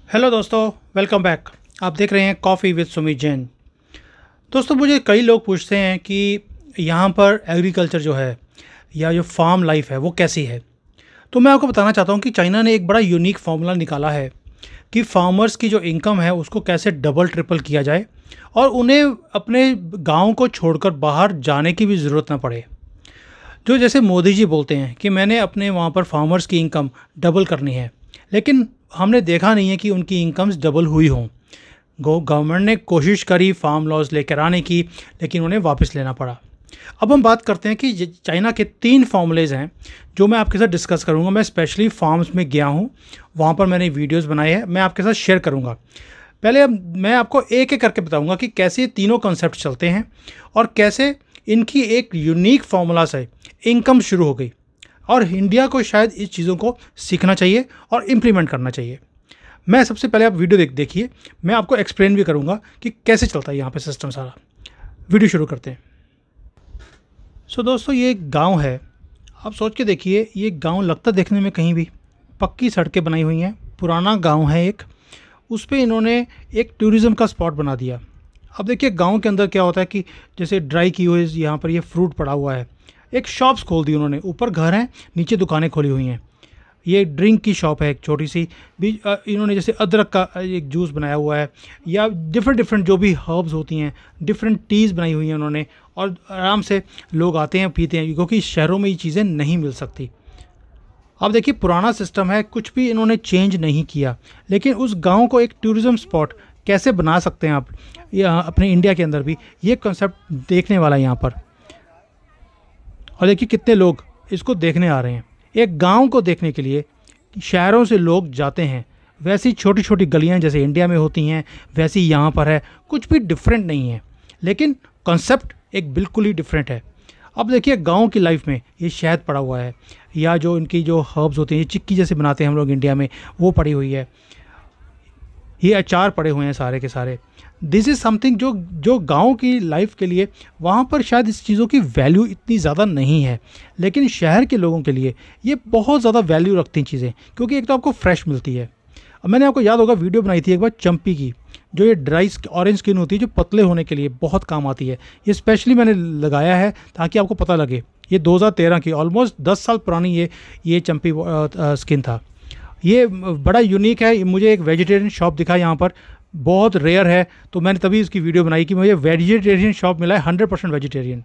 Hello दोस्तों, welcome back. आप देख रहे हैं कॉफ़ी विद सुमित जैन। दोस्तों, मुझे कई लोग पूछते हैं कि यहाँ पर एग्रीकल्चर जो है या जो फार्म लाइफ है वो कैसी है। तो मैं आपको बताना चाहता हूँ कि चाइना ने एक बड़ा यूनिक फार्मूला निकाला है कि फार्मर्स की जो इनकम है उसको कैसे डबल ट्रिपल किया जाए और उन्हें अपने गाँव को छोड़कर बाहर जाने की भी ज़रूरत ना पड़े। जो जैसे मोदी जी बोलते हैं कि मैंने अपने वहाँ पर फार्मर्स की इनकम डबल करनी है, लेकिन हमने देखा नहीं है कि उनकी इनकम्स डबल हुई हों। गवर्नमेंट ने कोशिश करी फार्म लॉज लेकर आने की, लेकिन उन्हें वापस लेना पड़ा। अब हम बात करते हैं कि चाइना के 3 फार्मूलेज हैं जो मैं आपके साथ डिस्कस करूंगा। मैं स्पेशली फार्म्स में गया हूं, वहां पर मैंने वीडियोस बनाए हैं, मैं आपके साथ शेयर करूंगा। पहले मैं आपको एक एक करके बताऊंगा कि कैसे ये तीनों कॉन्सेप्ट चलते हैं और कैसे इनकी एक यूनिक फार्मूला से इनकम शुरू हो गई और इंडिया को शायद इस चीज़ों को सीखना चाहिए और इम्प्लीमेंट करना चाहिए। मैं सबसे पहले आप वीडियो देखिए, मैं आपको एक्सप्लेन भी करूंगा कि कैसे चलता है यहाँ पे सिस्टम सारा। वीडियो शुरू करते हैं। दोस्तों, ये एक गांव है। आप सोच के देखिए, ये गांव लगता देखने में कहीं भी, पक्की सड़कें बनाई हुई हैं, पुराना गांव है एक, उस पर इन्होंने एक टूरिज़्म का स्पॉट बना दिया। अब देखिए गांव के अंदर क्या होता है कि जैसे ड्राई की हुई यहाँ पर ये फ्रूट पड़ा हुआ है, एक शॉप्स खोल दी उन्होंने, ऊपर घर हैं, नीचे दुकानें खोली हुई हैं। ये ड्रिंक की शॉप है एक छोटी सी भी। इन्होंने जैसे अदरक का एक जूस बनाया हुआ है या डिफरेंट जो भी हर्ब्स होती हैं, डिफरेंट टीज़ बनाई हुई हैं उन्होंने, और आराम से लोग आते हैं पीते हैं, क्योंकि शहरों में ये चीज़ें नहीं मिल सकती। अब देखिए पुराना सिस्टम है, कुछ भी इन्होंने चेंज नहीं किया, लेकिन उस गांव को एक टूरिज़्म स्पॉट कैसे बना सकते हैं आप यहाँ अपने इंडिया के अंदर भी, ये कॉन्सेप्ट देखने वाला है यहाँ पर। और देखिए कितने लोग इसको देखने आ रहे हैं। एक गांव को देखने के लिए शहरों से लोग जाते हैं। वैसी छोटी छोटी गलियां जैसे इंडिया में होती हैं वैसी यहाँ पर है, कुछ भी डिफरेंट नहीं है, लेकिन कॉन्सेप्ट एक बिल्कुल ही डिफरेंट है। अब देखिए गांव की लाइफ में ये शहद पड़ा हुआ है, या जो इनकी जो हर्ब्स होती हैं, ये चिक्की जैसे बनाते हैं हम लोग इंडिया में, वो पड़ी हुई है। ये अचार पड़े हुए हैं सारे के सारे। दिस इज़ समथिंग जो गांव की लाइफ के लिए वहाँ पर शायद इस चीज़ों की वैल्यू इतनी ज़्यादा नहीं है, लेकिन शहर के लोगों के लिए ये बहुत ज़्यादा वैल्यू रखती हैं चीज़ें, क्योंकि एक तो आपको फ्रेश मिलती है। अब मैंने आपको याद होगा वीडियो बनाई थी एक बार चंपी की, जो ये ड्राई ऑरेंज स्किन होती है, जो पतले होने के लिए बहुत काम आती है। ये स्पेशली मैंने लगाया है ताकि आपको पता लगे। ये 2013 की, ऑलमोस्ट 10 साल पुरानी ये चंपी स्किन था। ये बड़ा यूनिक है। मुझे एक वेजिटेरियन शॉप दिखा यहाँ पर, बहुत रेयर है, तो मैंने तभी इसकी वीडियो बनाई कि मुझे वेजिटेरियन शॉप मिला है, 100% वेजिटेरियन।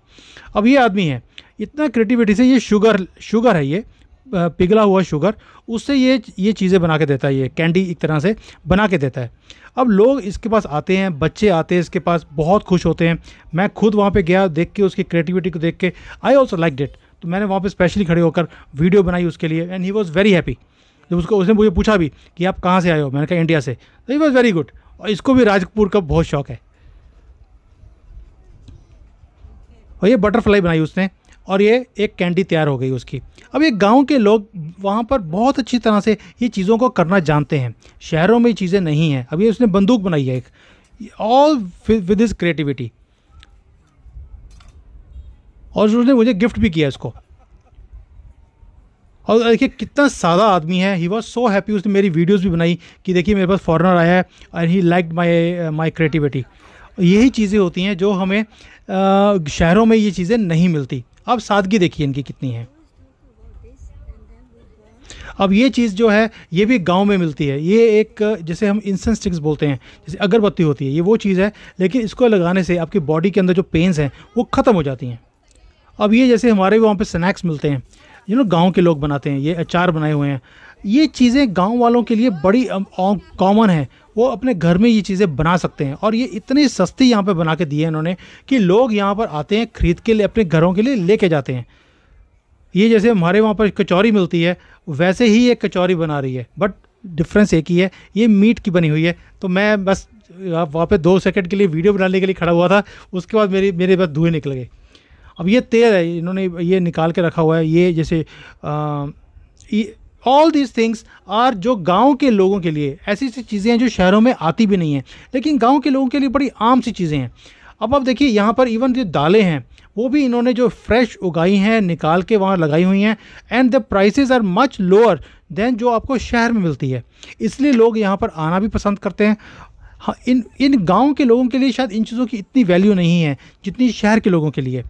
अब ये आदमी है इतना क्रिएटिविटी से, ये शुगर है, ये पिघला हुआ शुगर, उससे ये चीज़ें बना के देता है, ये कैंडी एक तरह से बना के देता है। अब लोग इसके पास आते हैं, बच्चे आते हैं इसके पास, बहुत खुश होते हैं। मैं खुद वहाँ पे गया, देख के उसकी क्रिएटिविटी को देख के आई ऑल्सो लाइक इट, तो मैंने वहाँ पे स्पेशली खड़े होकर वीडियो बनाई उसके लिए, and he was very happy. जब उसने मुझे पूछा भी कि आप कहाँ से आए हो, मैंने कहा इंडिया से, तो ही वॉज वेरी गुड। और इसको भी राजपुर का बहुत शौक है। और ये बटरफ्लाई बनाई उसने, और ये एक कैंडी तैयार हो गई उसकी। अब ये गांव के लोग वहाँ पर बहुत अच्छी तरह से ये चीज़ों को करना जानते हैं, शहरों में ये चीज़ें नहीं हैं। अब ये उसने बंदूक बनाई है एक, ऑल विद हिज क्रिएटिविटी, और उसने मुझे गिफ्ट भी किया इसको। और देखिए कितना सादा आदमी है, ही वॉज सो हैप्पी। उसने मेरी वीडियोस भी बनाई कि देखिए मेरे पास फॉरेनर आया है and he liked my creativity. यही चीज़ें होती हैं जो हमें शहरों में ये चीज़ें नहीं मिलती। अब सादगी देखिए इनकी कितनी है। अब ये चीज़ जो है ये भी गांव में मिलती है। ये एक जैसे हम इंसेंस स्टिक्स बोलते हैं, जैसे अगरबत्ती होती है, ये वो चीज़ है, लेकिन इसको लगाने से आपकी बॉडी के अंदर जो पेन्स हैं वो ख़त्म हो जाती हैं। अब ये जैसे हमारे वहाँ पे स्नैक्स मिलते हैं, गांव के लोग बनाते हैं, ये अचार बनाए हुए हैं, ये चीज़ें गांव वालों के लिए बड़ी कॉमन है। वो अपने घर में ये चीज़ें बना सकते हैं, और ये इतनी सस्ती यहाँ पे बना के दी है इन्होंने कि लोग यहाँ पर आते हैं, ख़रीद के लिए अपने घरों के लिए लेके जाते हैं। ये जैसे हमारे वहाँ पर कचौरी मिलती है, वैसे ही ये कचौरी बना रही है, बट डिफरेंस एक ही है, ये मीट की बनी हुई है। तो मैं बस वहाँ पे 2 सेकंड के लिए वीडियो बनाने के लिए खड़ा हुआ था, उसके बाद मेरे बस धुएँ निकल गए। अब ये तेल है, इन्होंने ये निकाल के रखा हुआ है, ये जैसे ऑल दीज थिंग्स आर जो गांव के लोगों के लिए ऐसी चीज़ें हैं जो शहरों में आती भी नहीं हैं, लेकिन गांव के लोगों के लिए बड़ी आम सी चीज़ें हैं। अब आप देखिए यहाँ पर इवन जो दालें हैं वो भी इन्होंने जो फ्रेश उगाई हैं, निकाल के वहाँ लगाई हुई हैं, and the prices are much lower than जो आपको शहर में मिलती है। इसलिए लोग यहाँ पर आना भी पसंद करते हैं। हाँ, इन गाँव के लोगों के लिए शायद इन चीज़ों की इतनी वैल्यू नहीं है जितनी शहर के लोगों के लिए।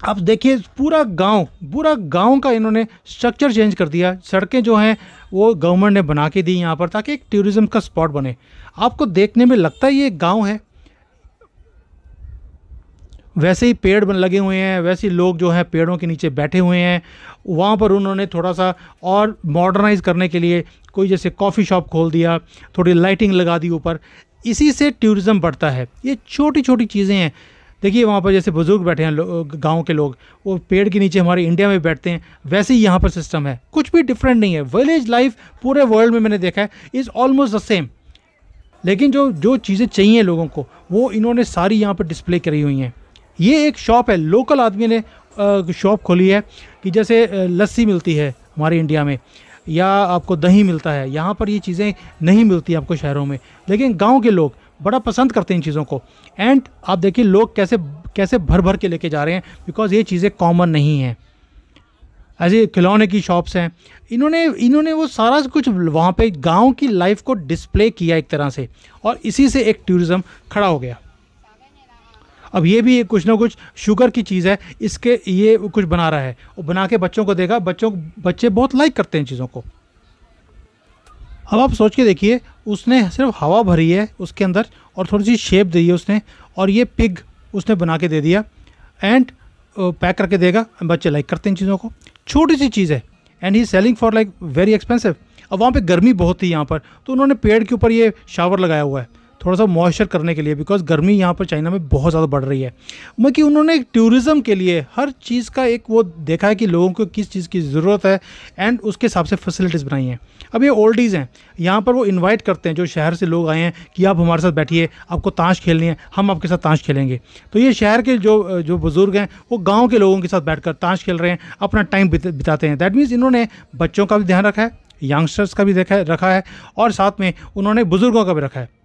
आप देखिए पूरा गांव का इन्होंने स्ट्रक्चर चेंज कर दिया। सड़कें जो हैं वो गवर्नमेंट ने बना के दी यहाँ पर, ताकि एक टूरिज़्म का स्पॉट बने। आपको देखने में लगता है ये गांव है, वैसे ही पेड़ लगे हुए हैं, वैसे ही लोग जो हैं पेड़ों के नीचे बैठे हुए हैं। वहाँ पर उन्होंने थोड़ा सा और मॉडर्नाइज करने के लिए कोई जैसे कॉफ़ी शॉप खोल दिया, थोड़ी लाइटिंग लगा दी ऊपर। इसी से टूरिज़्म बढ़ता है। ये छोटी छोटी चीज़ें हैं। देखिए वहाँ पर जैसे बुज़ुर्ग बैठे हैं, गाँव के लोग, वो पेड़ के नीचे हमारे इंडिया में बैठते हैं, वैसे ही यहाँ पर सिस्टम है। कुछ भी डिफरेंट नहीं है। विलेज लाइफ पूरे वर्ल्ड में मैंने देखा है इज़ ऑलमोस्ट द सेम। लेकिन जो चीज़ें चाहिए लोगों को वो इन्होंने सारी यहाँ पर डिस्प्ले करी हुई हैं। ये एक शॉप है, लोकल आदमी ने शॉप खोली है कि जैसे लस्सी मिलती है हमारे इंडिया में, या आपको दही मिलता है, यहाँ पर ये चीज़ें नहीं मिलती आपको शहरों में। लेकिन गांव के लोग बड़ा पसंद करते हैं इन चीज़ों को। एंड आप देखिए लोग कैसे भर भर के लेके जा रहे हैं, बिकॉज ये चीज़ें कॉमन नहीं हैं। ऐसे खिलौने की शॉप्स हैं, इन्होंने वो सारा कुछ वहाँ पे गांव की लाइफ को डिस्प्ले किया एक तरह से, और इसी से एक टूरिज़्म खड़ा हो गया। अब ये भी कुछ ना कुछ शुगर की चीज़ है, इसके ये कुछ बना रहा है और बना के बच्चों को देगा। बच्चे बहुत लाइक करते हैं इन चीज़ों को। अब आप सोच के देखिए, उसने सिर्फ हवा भरी है उसके अंदर और थोड़ी सी शेप दी है उसने, और ये पिग उसने बना के दे दिया एंड पैक करके देगा। बच्चे लाइक करते हैं इन चीज़ों को। छोटी सी चीज़ है and he selling for like very expensive. अब वहाँ पे गर्मी बहुत थी यहाँ पर, तो उन्होंने पेड़ के ऊपर ये शावर लगाया हुआ है थोड़ा सा मॉइस्चर करने के लिए, बिकॉज गर्मी यहाँ पर चाइना में बहुत ज़्यादा बढ़ रही है। मतलब कि उन्होंने टूरिज़्म के लिए हर चीज़ का एक वो देखा है कि लोगों को किस चीज़ की ज़रूरत है एंड उसके हिसाब से फैसिलिटीज़ बनाई हैं। अब ये ओल्डीज़ हैं, यहाँ पर वो इनवाइट करते हैं जो शहर से लोग आए हैं कि आप हमारे साथ बैठिए, आपको ताश खेलनी है, हम आपके साथ ताश खेलेंगे। तो ये शहर के जो बुज़ुर्ग हैं वो गाँव के लोगों के साथ बैठ कर ताश खेल रहे हैं, अपना टाइम बिताते हैं। दैट मीन्स इन्होंने बच्चों का भी ध्यान रखा है, यंगस्टर्स का भी रखा है, और साथ में उन्होंने बुज़ुर्गों का भी रखा है।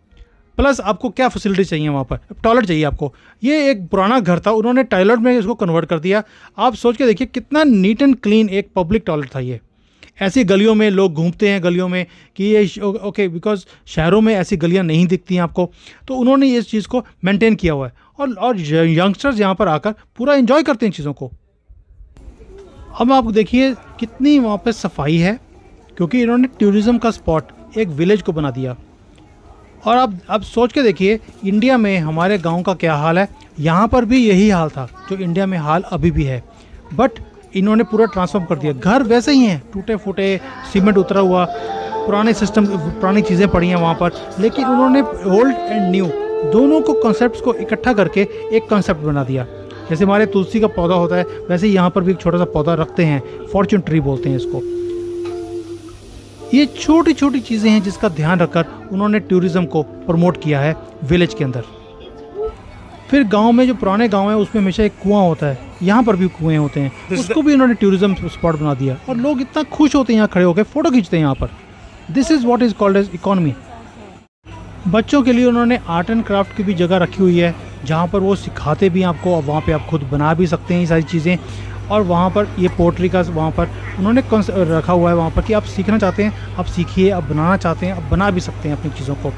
प्लस आपको क्या फैसिलिटी चाहिए वहाँ पर, टॉयलेट चाहिए आपको। ये एक पुराना घर था, उन्होंने टॉयलेट में इसको कन्वर्ट कर दिया। आप सोच के देखिए कितना नीट एंड क्लीन एक पब्लिक टॉयलेट था ये। ऐसी गलियों में लोग घूमते हैं गलियों में कि ये ओके, बिकॉज शहरों में ऐसी गलियाँ नहीं दिखती हैं आपको, तो उन्होंने इस चीज़ को मेंटेन किया हुआ है और यंगस्टर्स यहाँ पर आकर पूरा एंजॉय करते हैं इन चीज़ों को। अब आप देखिए कितनी वहाँ पर सफाई है, क्योंकि इन्होंने टूरिज़्म का स्पॉट एक विलेज को बना दिया। और अब सोच के देखिए इंडिया में हमारे गांव का क्या हाल है, यहाँ पर भी यही हाल था जो इंडिया में हाल अभी भी है, बट इन्होंने पूरा ट्रांसफॉर्म कर दिया। घर वैसे ही हैं, टूटे फूटे, सीमेंट उतरा हुआ, पुराने सिस्टम, पुरानी चीज़ें पड़ी हैं वहाँ पर, लेकिन उन्होंने ओल्ड एंड न्यू दोनों को कॉन्सेप्ट्स को इकट्ठा करके एक कॉन्सेप्ट बना दिया। जैसे हमारे तुलसी का पौधा होता है, वैसे ही यहाँ पर भी एक छोटा सा पौधा रखते हैं, फॉर्चून ट्री बोलते हैं इसको। ये छोटी छोटी चीज़ें हैं जिसका ध्यान रखकर उन्होंने टूरिज़्म को प्रमोट किया है विलेज के अंदर। फिर गांव में जो पुराने गांव है उसमें हमेशा एक कुआं होता है, यहाँ पर भी कुएं होते हैं, उसको भी इन्होंने टूरिज़्म स्पॉट बना दिया और लोग इतना खुश होते हैं यहाँ खड़े होकर, फ़ोटो खींचते हैं यहाँ पर। This is what is called as economy. बच्चों के लिए उन्होंने आर्ट एंड क्राफ्ट की भी जगह रखी हुई है, जहाँ पर वो सिखाते भी हैं आपको, और वहाँ पर आप खुद बना भी सकते हैं ये सारी चीज़ें। और वहाँ पर ये पोट्री का वहाँ पर उन्होंने रखा हुआ है वहाँ पर कि आप सीखना चाहते हैं आप सीखिए, आप बनाना चाहते हैं आप बना भी सकते हैं अपनी चीज़ों को।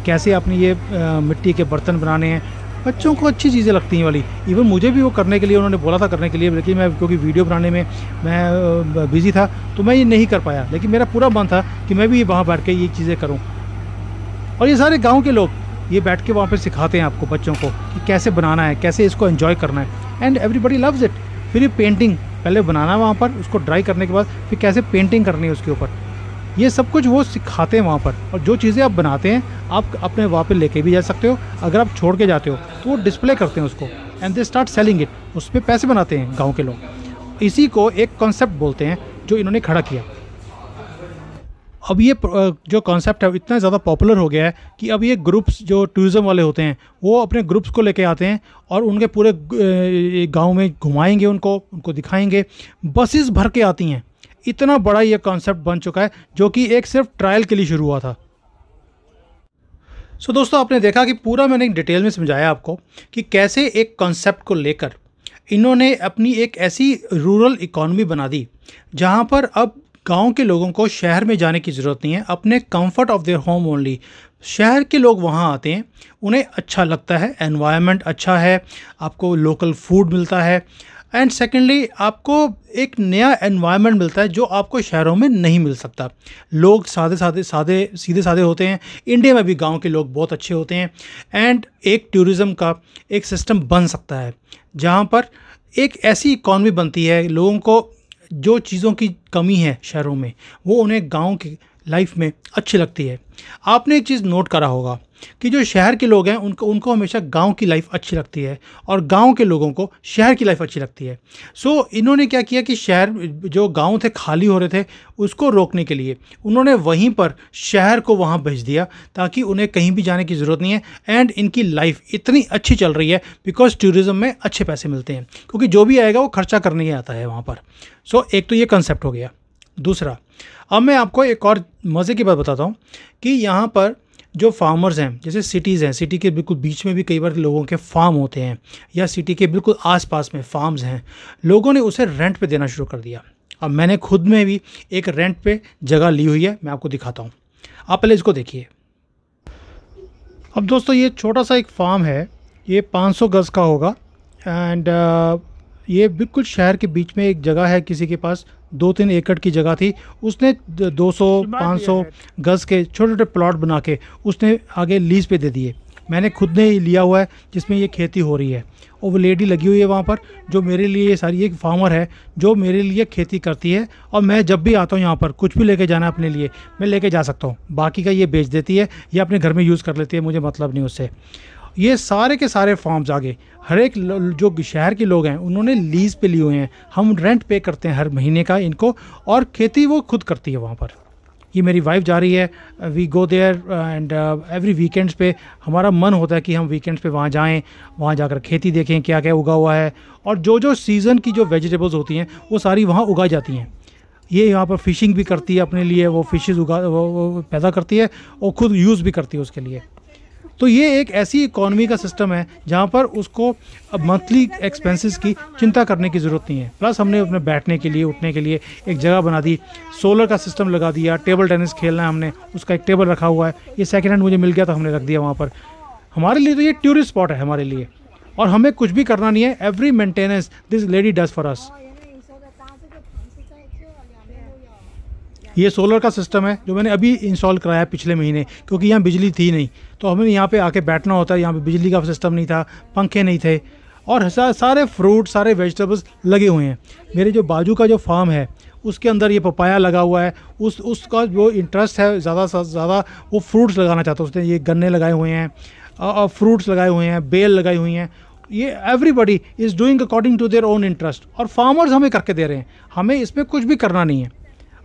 कैसे अपनी ये मिट्टी के बर्तन बनाने हैं, बच्चों को अच्छी चीज़ें लगती हैं वाली। इवन मुझे भी वो करने के लिए उन्होंने बोला था करने के लिए, लेकिन मैं क्योंकि वीडियो बनाने में मैं बिज़ी था तो मैं ये नहीं कर पाया, लेकिन मेरा पूरा मन था कि मैं भी वहाँ बैठ के ये चीज़ें करूँ। और ये सारे गाँव के लोग ये बैठ के वहाँ पर सिखाते हैं आपको बच्चों को कि कैसे बनाना है, कैसे इसको एंजॉय करना है, एंड एवरीबडी लव्स इट। फिर ये पेंटिंग पहले बनाना वहाँ पर, उसको ड्राई करने के बाद फिर कैसे पेंटिंग करनी है उसके ऊपर, ये सब कुछ वो सिखाते हैं वहाँ पर। और जो चीज़ें आप बनाते हैं आप अपने वहाँ पे लेके भी जा सकते हो, अगर आप छोड़ के जाते हो तो वो डिस्प्ले करते हैं उसको and they start selling it, उस पर पैसे बनाते हैं गाँव के लोग। इसी को एक कॉन्सेप्ट बोलते हैं जो इन्होंने खड़ा किया। अब ये जो कॉन्सेप्ट है इतना ज़्यादा पॉपुलर हो गया है कि अब ये ग्रुप्स जो टूरिज़्म वाले होते हैं वो अपने ग्रुप्स को लेके आते हैं और उनके पूरे गांव में घुमाएंगे, उनको दिखाएंगे। बसेस भर के आती हैं, इतना बड़ा ये कॉन्सेप्ट बन चुका है, जो कि एक सिर्फ ट्रायल के लिए शुरू हुआ था। सो दोस्तों, आपने देखा कि पूरा मैंने एक डिटेल में समझाया आपको कि कैसे एक कॉन्सेप्ट को लेकर इन्होंने अपनी एक ऐसी रूरल इकॉनमी बना दी जहाँ पर अब गांव के लोगों को शहर में जाने की ज़रूरत नहीं है, अपने comfort of their home only शहर के लोग वहाँ आते हैं, उन्हें अच्छा लगता है, एनवायरनमेंट अच्छा है, आपको लोकल फूड मिलता है, एंड सेकेंडली आपको एक नया एनवायरनमेंट मिलता है जो आपको शहरों में नहीं मिल सकता। लोग सीधे साधे होते हैं। इंडिया में भी गांव के लोग बहुत अच्छे होते हैं, एंड एक टूरिज़्म का एक सिस्टम बन सकता है जहां पर एक ऐसी इकॉनमी बनती है, लोगों को जो चीज़ों की कमी है शहरों में वो उन्हें गांव की लाइफ में अच्छी लगती है। आपने एक चीज़ नोट करा होगा कि जो शहर के लोग हैं उनको उनको हमेशा गांव की लाइफ अच्छी लगती है और गांव के लोगों को शहर की लाइफ अच्छी लगती है। सो इन्होंने क्या किया कि शहर जो गांव थे खाली हो रहे थे उसको रोकने के लिए उन्होंने वहीं पर शहर को वहां भेज दिया ताकि उन्हें कहीं भी जाने की ज़रूरत नहीं है, एंड इनकी लाइफ इतनी अच्छी चल रही है बिकॉज टूरिज़्म में अच्छे पैसे मिलते हैं, क्योंकि जो भी आएगा वो खर्चा करने ही आता है वहाँ पर। सो एक तो ये कंसेप्ट हो गया। दूसरा, अब मैं आपको एक और मज़े की बात बताता हूँ कि यहाँ पर जो फार्मर्स हैं, जैसे सिटीज़ हैं, सिटी के बिल्कुल बीच में भी कई बार लोगों के फार्म होते हैं या सिटी के बिल्कुल आसपास में फार्म्स हैं, लोगों ने उसे रेंट पे देना शुरू कर दिया। अब मैंने खुद में भी एक रेंट पे जगह ली हुई है, मैं आपको दिखाता हूँ, आप पहले इसको देखिए। अब दोस्तों ये छोटा सा एक फार्म है, ये 500 गज़ का होगा, एंड ये बिल्कुल शहर के बीच में एक जगह है, किसी के पास 2-3 एकड़ की जगह थी, उसने 200-500 गज़ के छोटे छोटे प्लॉट बना के उसने आगे लीज़ पे दे दिए। मैंने खुद ने ही लिया हुआ है जिसमें ये खेती हो रही है, और वो लेडी लगी हुई है वहाँ पर जो मेरे लिए सारी, एक फार्मर है जो मेरे लिए खेती करती है, और मैं जब भी आता हूँ यहाँ पर कुछ भी लेके जाना अपने लिए मैं लेके जा सकता हूँ, बाकी का ये बेच देती है या अपने घर में यूज़ कर लेती है, मुझे मतलब नहीं उससे। ये सारे के सारे फार्म्स आगे हर एक जो शहर के लोग हैं उन्होंने लीज़ पे लिए हुए हैं, हम रेंट पे करते हैं हर महीने का इनको, और खेती वो खुद करती है वहाँ पर। ये मेरी वाइफ जा रही है, we go there and every weekends पे हमारा मन होता है कि हम वीकेंड्स पे वहाँ जाएं, वहाँ जाकर खेती देखें क्या क्या उगा हुआ है, और जो जो सीज़न की जो वेजिटेबल्स होती हैं वो सारी वहाँ उगाई जाती हैं। ये यहाँ पर फ़िशिंग भी करती है अपने लिए, वो फिशेज़ वो पैदा करती है और ख़ुद यूज़ भी करती है उसके लिए। तो ये एक ऐसी इकॉनमी का सिस्टम है जहाँ पर उसको अब मंथली एक्सपेंसेस की चिंता करने की ज़रूरत नहीं है। प्लस हमने अपने बैठने के लिए उठने के लिए एक जगह बना दी, सोलर का सिस्टम लगा दिया, टेबल टेनिस खेलना है हमने उसका एक टेबल रखा हुआ है, ये सेकेंड हैंड मुझे मिल गया तो हमने रख दिया वहाँ पर। हमारे लिए तो ये टूरिस्ट स्पॉट है हमारे लिए, और हमें कुछ भी करना नहीं है, every maintenance this lady does for us. ये सोलर का सिस्टम है जो मैंने अभी इंस्टॉल कराया पिछले महीने, क्योंकि यहाँ बिजली थी नहीं, तो हमें यहाँ पे आके बैठना होता है, यहाँ पे बिजली का सिस्टम नहीं था, पंखे नहीं थे, और सारे फ्रूट सारे वेजिटेबल्स लगे हुए हैं। मेरे जो बाजू का जो फार्म है उसके अंदर ये पपाया लगा हुआ है, उसका जो इंटरेस्ट है ज़्यादा से ज़्यादा वो फ्रूट्स लगाना चाहता है, उसने ये गन्ने लगाए हुए हैं और फ्रूट्स लगाए हुए हैं, बेल लगाई हुई हैं। ये everybody is doing according to their own interest, और फार्मर्स हमें करके दे रहे हैं, हमें इसमें कुछ भी करना नहीं है।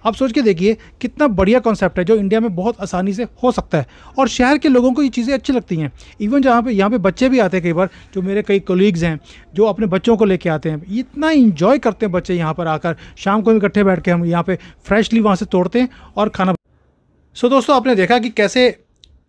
आप सोच के देखिए कितना बढ़िया कॉन्सेप्ट है जो इंडिया में बहुत आसानी से हो सकता है, और शहर के लोगों को ये चीज़ें अच्छी लगती हैं। इवन जहाँ पे यहाँ पे बच्चे भी आते हैं, कई बार जो मेरे कई कोलीग्स हैं जो अपने बच्चों को लेके आते हैं, इतना इंजॉय करते हैं बच्चे यहाँ पर आकर, शाम को इकट्ठे बैठ के हम यहाँ पे फ्रेशली वहाँ से तोड़ते हैं और खाना। सो दोस्तों आपने देखा कि कैसे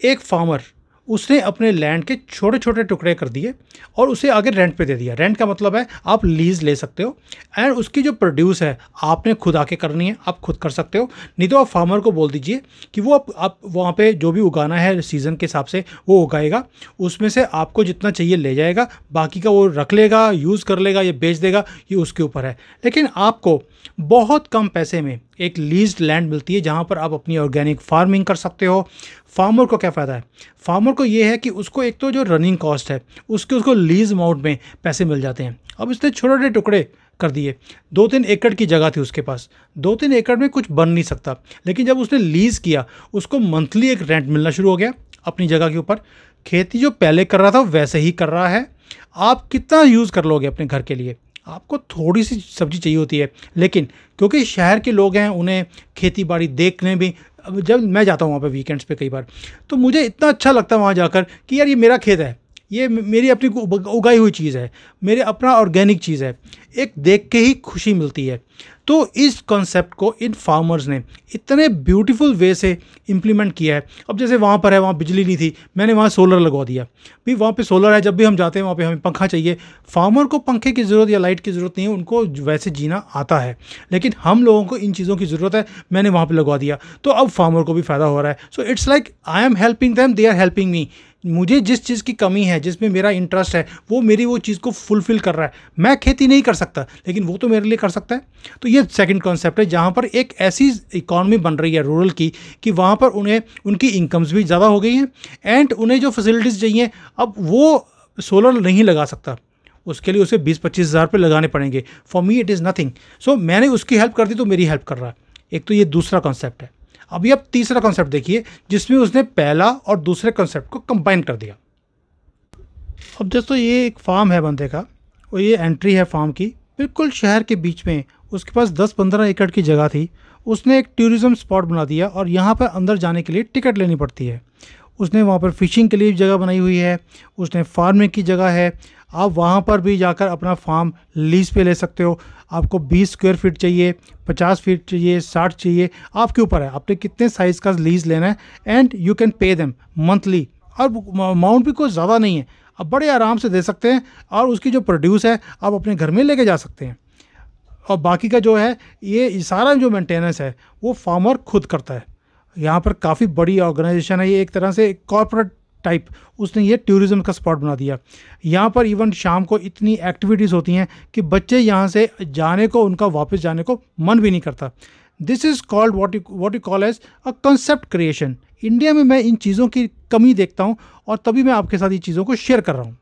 एक फार्मर उसने अपने लैंड के छोटे छोटे टुकड़े कर दिए और उसे आगे रेंट पे दे दिया। रेंट का मतलब है आप लीज़ ले सकते हो, एंड उसकी जो प्रोड्यूस है आपने खुद आके करनी है, आप खुद कर सकते हो, नहीं तो आप फार्मर को बोल दीजिए कि वो आप वहाँ पे जो भी उगाना है सीज़न के हिसाब से वो उगाएगा, उसमें से आपको जितना चाहिए ले जाएगा, बाकी का वो रख लेगा, यूज़ कर लेगा या बेच देगा, ये उसके ऊपर है। लेकिन आपको बहुत कम पैसे में एक लीज्ड लैंड मिलती है जहाँ पर आप अपनी ऑर्गेनिक फार्मिंग कर सकते हो। फार्मर को क्या फ़ायदा है? फार्मर को ये है कि उसको एक तो जो रनिंग कॉस्ट है उसको लीज अमाउंट में पैसे मिल जाते हैं। अब इसने छोटे छोटे टुकड़े कर दिए, 2-3 एकड़ की जगह थी उसके पास, 2-3 एकड़ में कुछ बन नहीं सकता, लेकिन जब उसने लीज़ किया उसको मंथली एक रेंट मिलना शुरू हो गया अपनी जगह के ऊपर। खेती जो पहले कर रहा था वैसे ही कर रहा है। आप कितना यूज़ कर लोगे अपने घर के लिए? आपको थोड़ी सी सब्ज़ी चाहिए होती है, लेकिन क्योंकि शहर के लोग हैं उन्हें खेती बाड़ी देखने भी, जब मैं जाता हूँ वहाँ पे वीकेंड्स पे कई बार, तो मुझे इतना अच्छा लगता है वहाँ जाकर कि यार ये मेरा खेत है, ये मेरी अपनी उगाई हुई चीज़ है, मेरे अपना ऑर्गेनिक चीज़ है, एक देख के ही खुशी मिलती है। तो इस कॉन्सेप्ट को इन फार्मर्स ने इतने ब्यूटीफुल वे से इम्प्लीमेंट किया है। अब जैसे वहाँ पर है, वहाँ बिजली नहीं थी, मैंने वहाँ सोलर लगवा दिया, भाई वहाँ पे सोलर है, जब भी हम जाते हैं वहाँ पे हमें पंखा चाहिए। फार्मर को पंखे की ज़रूरत या लाइट की ज़रूरत नहीं है, उनको वैसे जीना आता है, लेकिन हम लोगों को इन चीज़ों की ज़रूरत है, मैंने वहाँ पे लगवा दिया, तो अब फार्मर को भी फ़ायदा हो रहा है। So it's like I am helping them, they are helping me. मुझे जिस चीज़ की कमी है, जिसमें मेरा इंटरेस्ट है, वो मेरी वो चीज़ को फुलफ़िल कर रहा है। मैं खेती नहीं कर सकता, लेकिन वो तो मेरे लिए कर सकता है। तो ये सेकंड कॉन्सेप्ट है, जहाँ पर एक ऐसी इकॉनमी बन रही है रूरल की कि वहाँ पर उन्हें उनकी इनकम्स भी ज़्यादा हो गई हैं, एंड उन्हें जो फैसिलिटीज़ चाहिए, अब वो सोलर नहीं लगा सकता, उसके लिए उसे 20-25 हज़ार रुपये लगाने पड़ेंगे। For me it is nothing. So मैंने उसकी हेल्प कर दी तो मेरी हेल्प कर रहा है। एक तो ये दूसरा कॉन्सेप्ट है। अभी आप तीसरा कॉन्सेप्ट देखिए, जिसमें उसने पहला और दूसरे कॉन्सेप्ट को कंबाइन कर दिया। अब दोस्तों ये एक फार्म है बंदे का, और ये एंट्री है फार्म की, बिल्कुल शहर के बीच में। उसके पास 10-15 एकड़ की जगह थी। उसने एक टूरिज़्म स्पॉट बना दिया, और यहाँ पर अंदर जाने के लिए टिकट लेनी पड़ती है। उसने वहाँ पर फ़िशिंग के लिए जगह बनाई हुई है, उसने फार्मिंग की जगह है। आप वहाँ पर भी जाकर अपना फार्म लीज़ पे ले सकते हो। आपको 20 स्क्वायर फीट चाहिए, 50 फीट चाहिए, 60 चाहिए, आपके ऊपर है आपने कितने साइज़ का लीज़ लेना है। And you can pay them monthly, और अमाउंट भी कोई ज़्यादा नहीं है, आप बड़े आराम से दे सकते हैं। और उसकी जो प्रोड्यूस है आप अपने घर में लेके जा सकते हैं। और बाकी का जो है, ये सारा जो मेंटेनेंस है वो फार्मर खुद करता है। यहाँ पर काफ़ी बड़ी ऑर्गेनाइजेशन है, ये एक तरह से कॉर्पोरेट टाइप। उसने ये टूरिज़्म का स्पॉट बना दिया। यहाँ पर इवन शाम को इतनी एक्टिविटीज़ होती हैं कि बच्चे यहाँ से जाने को, उनका वापस जाने को मन भी नहीं करता। This is called what you call as a concept creation. India में मैं इन चीज़ों की कमी देखता हूँ, और तभी मैं आपके साथ ये चीज़ों को शेयर कर रहा हूँ।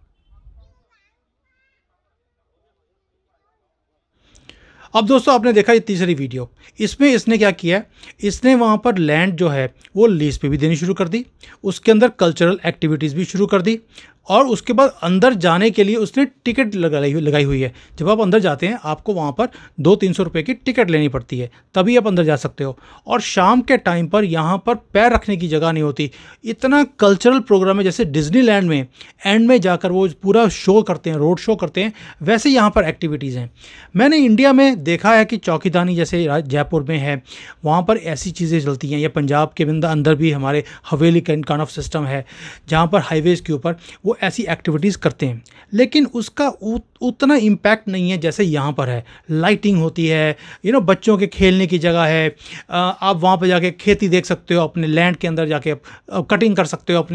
अब दोस्तों आपने देखा ये तीसरी वीडियो, इसमें इसने क्या किया है, इसने वहाँ पर लैंड जो है वो लीज पे भी देनी शुरू कर दी, उसके अंदर कल्चरल एक्टिविटीज़ भी शुरू कर दी, और उसके बाद अंदर जाने के लिए उसने टिकट लगाई हुई है। जब आप अंदर जाते हैं आपको वहाँ पर 200-300 रुपये की टिकट लेनी पड़ती है, तभी आप अंदर जा सकते हो। और शाम के टाइम पर यहाँ पर पैर रखने की जगह नहीं होती। इतना कल्चरल प्रोग्राम है, जैसे डिज्नीलैंड में एंड में जाकर वो पूरा शो करते हैं, रोड शो करते हैं, वैसे यहाँ पर एक्टिविटीज़ हैं। मैंने इंडिया में देखा है कि चौकीदानी जैसे जयपुर में है, वहाँ पर ऐसी चीज़ें चलती हैं, या पंजाब के अंदर भी हमारे हवेली काइंड ऑफ सिस्टम है, जहाँ पर हाईवेज़ के ऊपर वो ऐसी एक्टिविटीज़ करते हैं, लेकिन उसका उतना इम्पैक्ट नहीं है जैसे यहाँ पर है। लाइटिंग होती है, बच्चों के खेलने की जगह है, आप वहाँ पर जाके खेती देख सकते हो, अपने लैंड के अंदर जाके कटिंग कर सकते हो,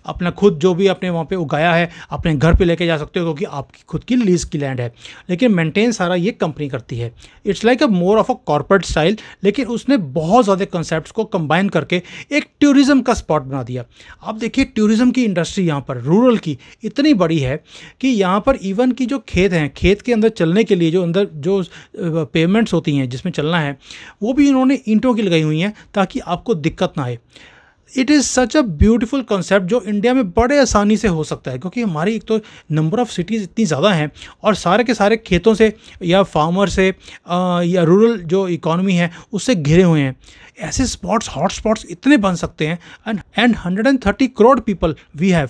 अपना खुद जो भी आपने वहाँ पे उगाया है अपने घर पे लेके जा सकते हो, क्योंकि आपकी खुद की लीज की लैंड है। लेकिन मेंटेन सारा ये कंपनी करती है। It's like a more of a corporate style, लेकिन उसने बहुत ज़्यादा कॉन्सेप्ट्स को कंबाइन करके एक टूरिज़्म का स्पॉट बना दिया। आप देखिए टूरिज़्म की इंडस्ट्री यहाँ पर रूरल की इतनी बड़ी है कि यहाँ पर इवन की जो खेत हैं, खेत के अंदर चलने के लिए जो पेमेंट्स होती हैं जिसमें चलना है, वो भी इन्होंने ईंटों की लगाई हुई हैं ताकि आपको दिक्कत ना आए। It is such a beautiful concept जो इंडिया में बड़े आसानी से हो सकता है, क्योंकि हमारी एक तो नंबर ऑफ़ सिटीज़ इतनी ज़्यादा हैं, और सारे के सारे खेतों से या फार्मर से या रूरल जो इकॉनमी है उससे घिरे हुए हैं। ऐसे स्पॉट्स, हॉट स्पॉट्स इतने बन सकते हैं, and 130 crore people we have.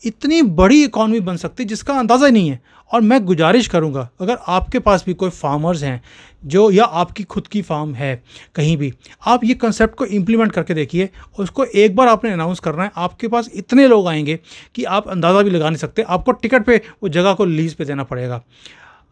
इतनी बड़ी इकॉनमी बन सकती है जिसका अंदाज़ा ही नहीं है। और मैं गुजारिश करूंगा, अगर आपके पास भी कोई फार्मर्स हैं जो, या आपकी खुद की फार्म है कहीं भी, आप ये कंसेप्ट को इम्प्लीमेंट करके देखिए। उसको एक बार आपने अनाउंस करना है, आपके पास इतने लोग आएंगे कि आप अंदाज़ा भी लगा नहीं सकते। आपको टिकट पे वो जगह को लीज पे देना पड़ेगा।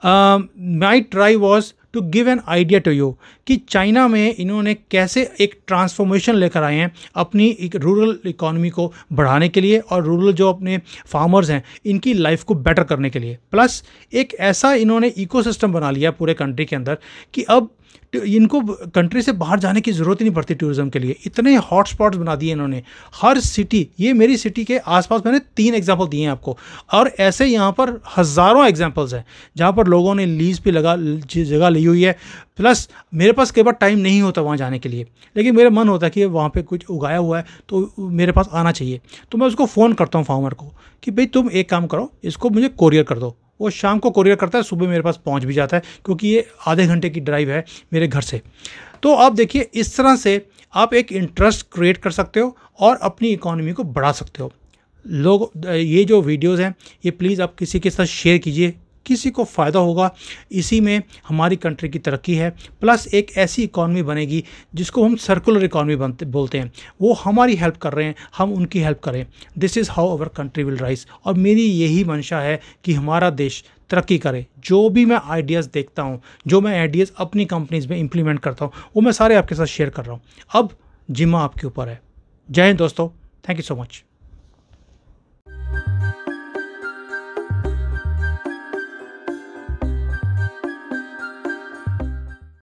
My try was to give an idea to you कि चाइना में इन्होंने कैसे एक ट्रांसफॉर्मेशन लेकर आए हैं अपनी एक रूरल इकॉनमी को बढ़ाने के लिए, और रूरल जो अपने फार्मर्स हैं इनकी लाइफ को बेटर करने के लिए। प्लस एक ऐसा इन्होंने इकोसिस्टम बना लिया पूरे कंट्री के अंदर कि अब इनको कंट्री से बाहर जाने की ज़रूरत ही नहीं पड़ती टूरिज़्म के लिए। इतने हॉट स्पॉट्स बना दिए इन्होंने हर सिटी, ये मेरी सिटी के आसपास मैंने 3 एग्जांपल दिए हैं आपको, और ऐसे यहाँ पर हज़ारों एग्जांपल्स हैं जहाँ पर लोगों ने लीज़ पे जगह ली हुई है। प्लस मेरे पास कई बार टाइम नहीं होता वहाँ जाने के लिए, लेकिन मेरा मन होता है कि वहाँ पे कुछ उगाया हुआ है तो मेरे पास आना चाहिए। तो मैं उसको फ़ोन करता हूँ फार्मर को कि भाई तुम एक काम करो, इसको मुझे कोरियर कर दो। वो शाम को कोरियर करता है, सुबह मेरे पास पहुंच भी जाता है, क्योंकि ये आधे घंटे की ड्राइव है मेरे घर से। तो आप देखिए इस तरह से आप एक इंटरेस्ट क्रिएट कर सकते हो और अपनी इकॉनमी को बढ़ा सकते हो। लोग ये जो वीडियोज़ हैं ये प्लीज़ आप किसी के साथ शेयर कीजिए किसी को फ़ायदा होगा। इसी में हमारी कंट्री की तरक्की है, प्लस एक ऐसी इकॉनमी बनेगी जिसको हम सर्कुलर इकॉनमी बोलते हैं। वो हमारी हेल्प कर रहे हैं, हम उनकी हेल्प करें। This is how our country will rise. और मेरी यही मंशा है कि हमारा देश तरक्की करे। जो भी मैं आइडियाज़ देखता हूँ, जो मैं आइडियाज़ अपनी कंपनीज़ में इम्प्लीमेंट करता हूँ, वो मैं सारे आपके साथ शेयर कर रहा हूँ। अब जिम्मा आपके ऊपर है। जय हिंद दोस्तों, थैंक यू सो मच।